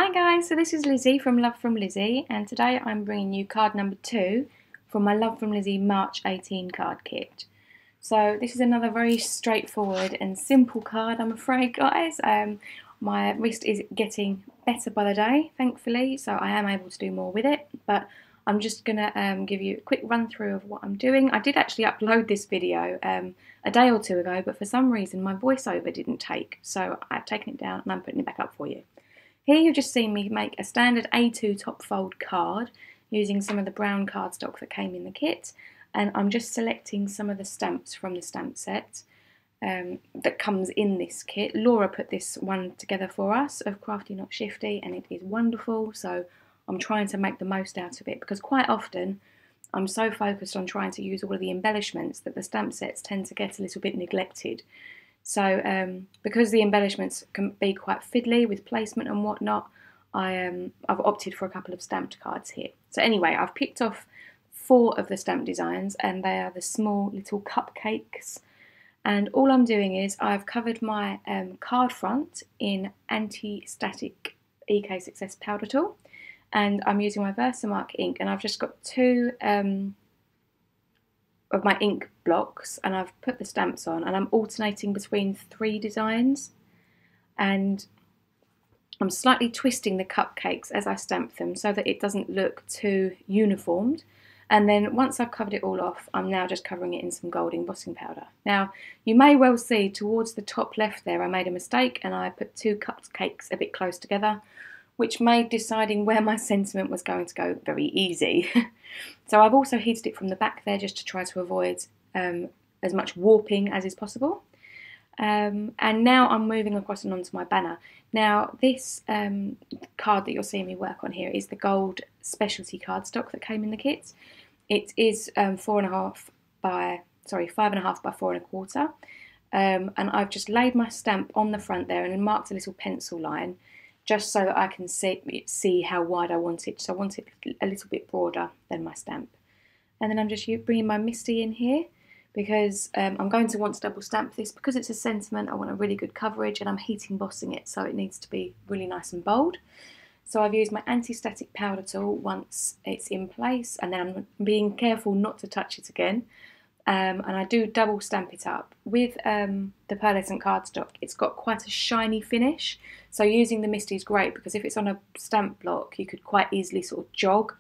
Hi guys, so this is Lizzie from Love from Lizzie, and today I'm bringing you card number 2 from my Love from Lizzie March 18 card kit. So this is another very straightforward and simple card, I'm afraid guys. My wrist is getting better by the day, thankfully, so I am able to do more with it, but I'm just going to give you a quick run through of what I'm doing. I did actually upload this video a day or two ago, but for some reason my voiceover didn't take, so I've taken it down and I'm putting it back up for you. Here you've just seen me make a standard A2 top fold card using some of the brown cardstock that came in the kit, and I'm just selecting some of the stamps from the stamp set that comes in this kit. Laura put this one together for us of Crafty Not Shifty, and it is wonderful, so I'm trying to make the most out of it because quite often I'm so focused on trying to use all of the embellishments that the stamp sets tend to get a little bit neglected. So because the embellishments can be quite fiddly with placement and whatnot, I've opted for a couple of stamped cards here. So anyway, I've picked off 4 of the stamp designs, and they are the small little cupcakes. And all I'm doing is I've covered my card front in anti-static EK Success powder tool, and I'm using my Versamark ink, and I've just got 2 of my ink blocks, and I've put the stamps on, and I'm alternating between 3 designs, and I'm slightly twisting the cupcakes as I stamp them so that it doesn't look too uniformed. And then once I've covered it all off, I'm now just covering it in some gold embossing powder. Now you may well see towards the top left there I made a mistake, and I put 2 cupcakes a bit close together, which made deciding where my sentiment was going to go very easy. So I've also heated it from the back there just to try to avoid as much warping as is possible. And now I'm moving across and onto my banner. Now this card that you're seeing me work on here is the gold specialty cardstock that came in the kit. It is 5.5 by 4.25. And I've just laid my stamp on the front there and marked a little pencil line, just so that I can see how wide I want it. So I want it a little bit broader than my stamp. And then I'm just bringing my Misty in here because I'm going to want to double stamp this. Because it's a sentiment, I want a really good coverage, and I'm heat embossing it, so it needs to be really nice and bold. So I've used my anti-static powder tool once it's in place, and then I'm being careful not to touch it again. And I do double stamp it up. With the pearlescent cardstock, it's got quite a shiny finish, so using the Misty is great because if it's on a stamp block you could quite easily sort of jog,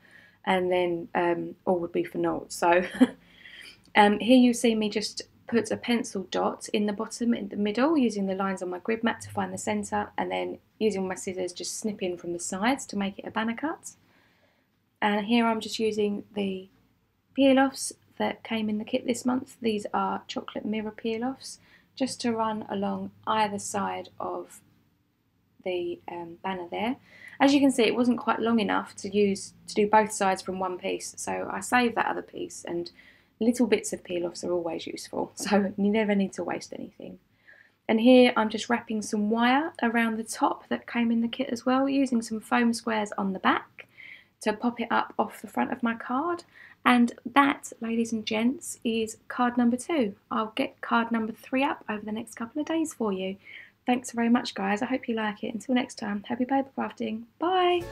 and then all would be for naught. So here you see me just put a pencil dot in the bottom, in the middle, using the lines on my grid mat to find the centre, and then using my scissors just snip in from the sides to make it a banner cut. And here I'm just using the peel-offs that came in the kit this month. These are chocolate mirror peel-offs, just to run along either side of the banner there. As you can see, it wasn't quite long enough to do both sides from one piece, so I saved that other piece, and little bits of peel-offs are always useful, so you never need to waste anything. And here I'm just wrapping some wire around the top that came in the kit as well, using some foam squares on the back to pop it up off the front of my card. And that, ladies and gents, is card number 2. I'll get card number 3 up over the next couple of days for you. Thanks very much guys, I hope you like it. Until next time, happy paper crafting, bye!